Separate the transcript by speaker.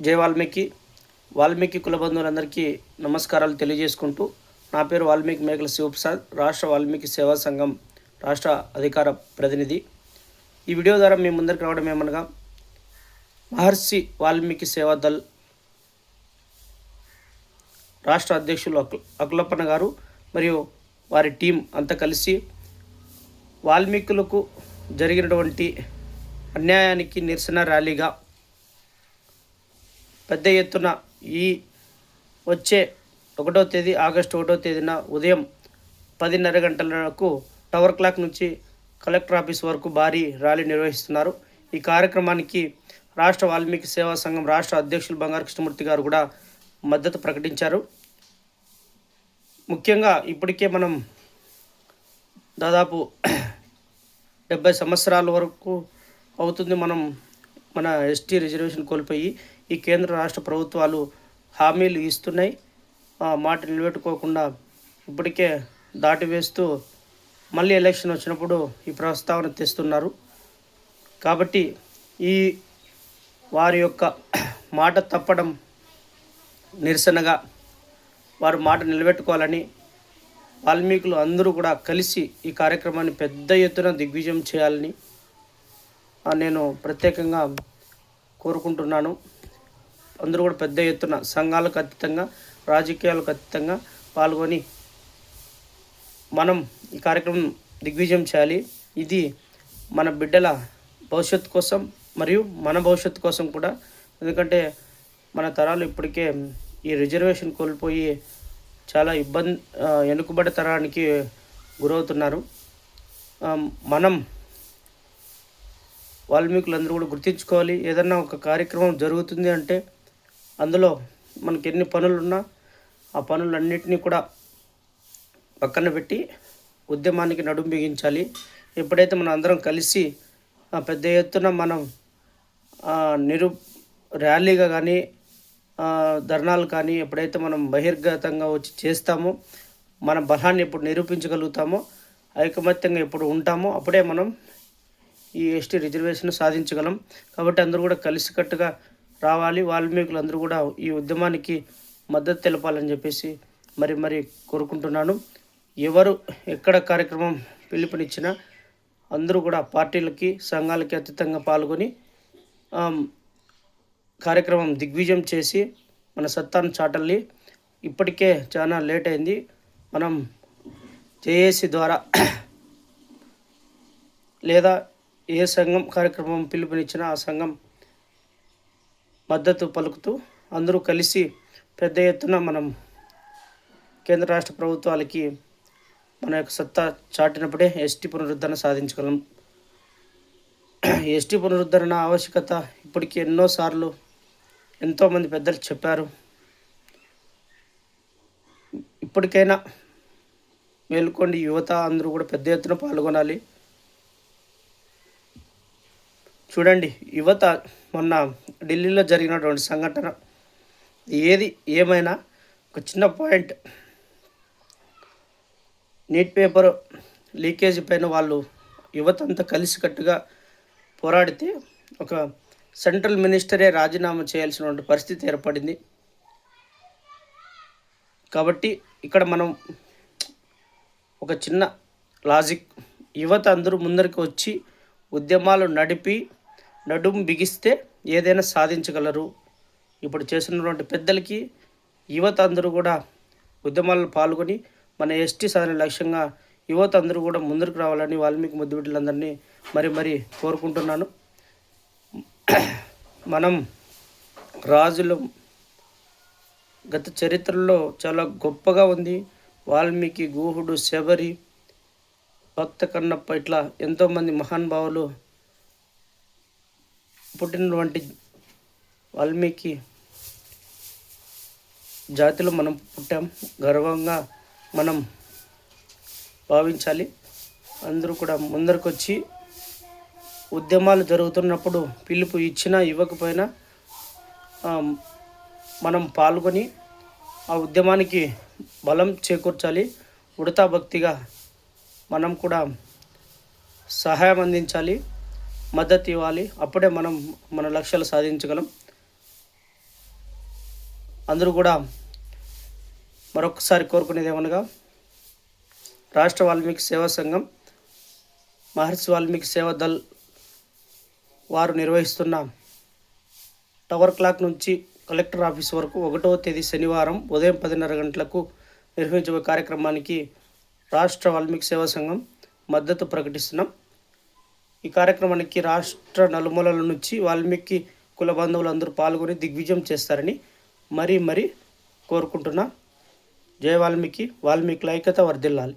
Speaker 1: జై వాల్మీకి. వాల్మీకి కుల బంధువులందరికీ నమస్కారాలు తెలియజేసుకుంటూ, నా పేరు వాల్మీకి మేకల శివప్రసాద్, రాష్ట్ర వాల్మీకి సేవా సంఘం రాష్ట్ర అధికార ప్రతినిధి. ఈ వీడియో ద్వారా మీ ముందరికి రావడం ఏమనగా, మహర్షి వాల్మీకి సేవా దళ్ రాష్ట్ర అధ్యక్షులు అకులప్పన్న గారు మరియు వారి టీం అంతా కలిసి వాల్మీకులకు జరిగినటువంటి అన్యాయానికి నిరసన ర్యాలీగా పెద్ద ఎత్తున ఈ వచ్చే 1వ తేదీ ఆగస్టు 1వ తేదీన ఉదయం 10:30 గంటలకు టవర్ క్లాక్ నుంచి కలెక్టర్ ఆఫీస్ వరకు భారీ ర్యాలీ నిర్వహిస్తున్నారు. ఈ కార్యక్రమానికి రాష్ట్ర వాల్మీకి సేవా సంఘం రాష్ట్ర అధ్యక్షులు బంగారు కృష్ణమూర్తి గారు కూడా మద్దతు ప్రకటించారు. ముఖ్యంగా ఇప్పటికే మనం దాదాపు 70 సంవత్సరాల వరకు అవుతుంది మన ఎస్టీ రిజర్వేషన్ కోల్పోయి. ఈ కేంద్ర రాష్ట్ర ప్రభుత్వాలు హామీలు ఇస్తున్నాయి, మాట నిలబెట్టుకోకుండా ఇప్పటికే దాటివేస్తూ మళ్ళీ ఎలక్షన్ వచ్చినప్పుడు ఈ ప్రస్తావన తెస్తున్నారు. కాబట్టి ఈ వారి యొక్క మాట తప్పడం నిరసనగా వారు మాట నిలబెట్టుకోవాలని వాల్మీకులు అందరూ కూడా కలిసి ఈ కార్యక్రమాన్ని పెద్ద ఎత్తున దిగ్విజయం చేయాలని నేను ప్రత్యేకంగా కోరుకుంటున్నాను. అందరూ కూడా పెద్ద ఎత్తున సంఘాలకు అతీతంగా, రాజకీయాలకు అతీతంగా పాల్గొని మనం ఈ కార్యక్రమం దిగ్విజయం చేయాలి. ఇది మన బిడ్డల భవిష్యత్తు కోసం మరియు మన భవిష్యత్తు కోసం కూడా. ఎందుకంటే మన తరాలు ఇప్పటికే ఈ రిజర్వేషన్ కోల్పోయి చాలా వెనుకబడి తరానికి గురవుతున్నారు. మనం వాల్మీకులందరూ కూడా గుర్తించుకోవాలి. ఏదన్నా ఒక కార్యక్రమం జరుగుతుంది అంటే అందులో మనకి ఎన్ని పనులున్నా ఆ పనులన్నింటినీ కూడా పక్కన పెట్టి ఉద్యమానికి నడుం బిగించాలి. ఎప్పుడైతే మనం అందరం కలిసి పెద్ద ఎత్తున మనం ర్యాలీగా కానీ ధర్నాలు కానీ ఎప్పుడైతే మనం బహిర్గతంగా వచ్చి చేస్తామో, మన బలాన్ని ఎప్పుడు నిరూపించగలుగుతామో, ఐకమత్యంగా ఎప్పుడు ఉంటామో అప్పుడే మనం ఈ ఎస్టీ రిజర్వేషన్ సాధించగలం. కాబట్టి అందరూ కూడా కలిసికట్టుగా రావాలి. వాల్మీకులు అందరూ కూడా ఈ ఉద్యమానికి మద్దతు తెలపాలని చెప్పేసి మరి కోరుకుంటున్నాను. ఎవరు ఎక్కడ కార్యక్రమం పిలుపునిచ్చినా అందరూ కూడా పార్టీలకి, సంఘాలకి అతీతంగా పాల్గొని కార్యక్రమం దిగ్విజయం చేసి మన సత్తాను చాటాలి. ఇప్పటికే చాలా లేట్ అయింది. మనం జేఏసీ ద్వారా లేదా ఏ సంఘం కార్యక్రమం పిలుపునిచ్చినా ఆ సంఘం మద్దతు పలుకుతూ అందరూ కలిసి పెద్ద ఎత్తున మనం కేంద్ర రాష్ట్ర ప్రభుత్వాలకి మన యొక్క సత్తా చాటినప్పుడే ఎస్టీ పునరుద్ధరణ సాధించగలం. ఎస్టీ పునరుద్ధరణ ఆవశ్యకత ఇప్పటికీ ఎన్నోసార్లు ఎంతోమంది పెద్దలు చెప్పారు. ఇప్పటికైనా మేలుకోండి, యువత అందరూ కూడా పెద్ద ఎత్తున పాల్గొనాలి. చూడండి, యువత మొన్న ఢిల్లీలో జరిగినటువంటి సంఘటన ఏది ఏమైనా ఒక చిన్న పాయింట్, నీట్ పేపర్ లీకేజీ పైన వాళ్ళు యువత అంతా కలిసికట్టుగా పోరాడితే ఒక సెంట్రల్ మినిస్టరే రాజీనామా చేయాల్సినటువంటి పరిస్థితి ఏర్పడింది. కాబట్టి ఇక్కడ మనం ఒక చిన్న లాజిక్, యువత అందరూ ముందరికి వచ్చి ఉద్యమాలు నడిపి నడుం బిగిస్తే ఏదైనా సాధించగలరు. ఇప్పుడు చేస్తున్నటువంటి పెద్దలకి యువత అందరూ కూడా ఉద్యమాల్లో పాల్గొని మన ఎస్టీ సాధన లక్ష్యంగా యువత అందరూ కూడా ముందుకు రావాలని వాల్మీకి ముద్దు బిడ్డలందరినీ మరి కోరుకుంటున్నాను. మనం రాజులు గత చరిత్రలో చాలా గొప్పగా ఉంది. వాల్మీకి, గూహుడు, శబరి, భక్త కన్నప్ప ఇట్లా ఎంతోమంది మహానుభావులు పుట్టినటువంటి వాల్మీకి జాతిలో మనం పుట్టాం. గర్వంగా మనం భావించాలి. అందరూ కూడా ముందరకు వచ్చి ఉద్యమాలు జరుగుతున్నప్పుడు పిలుపు ఇచ్చినా ఇవ్వకపోయినా మనం పాల్గొని ఆ ఉద్యమానికి బలం చేకూర్చాలి. ఉడతా భక్తిగా మనం కూడా సహాయం అందించాలి, మద్దతు ఇవ్వాలి. అప్పుడే మనం మన లక్ష్యాలు సాధించగలం. అందరూ కూడా మరొకసారి కోరుకునేది ఏమనగా రాష్ట్ర వాల్మీకి సేవా సంఘం మహర్షి వాల్మీకి సేవా దళ్ వారు నిర్వహిస్తున్న టవర్ క్లాక్ నుంచి కలెక్టర్ ఆఫీస్ వరకు 1వ తేదీ శనివారం ఉదయం 10:30 గంటలకు నిర్వహించబోయే కార్యక్రమానికి రాష్ట్ర వాల్మీకి సేవా సంఘం మద్దతు ప్రకటిస్తున్నాం. ఈ కార్యక్రమానికి రాష్ట్ర నలుమూలల నుంచి వాల్మీకి కుల బంధువులందరూ పాల్గొని దిగ్విజయం చేస్తారని మరీ కోరుకుంటున్నా. జై వాల్మీకి. వాల్మీకుల ఐక్యత వర్ధిల్లాలి.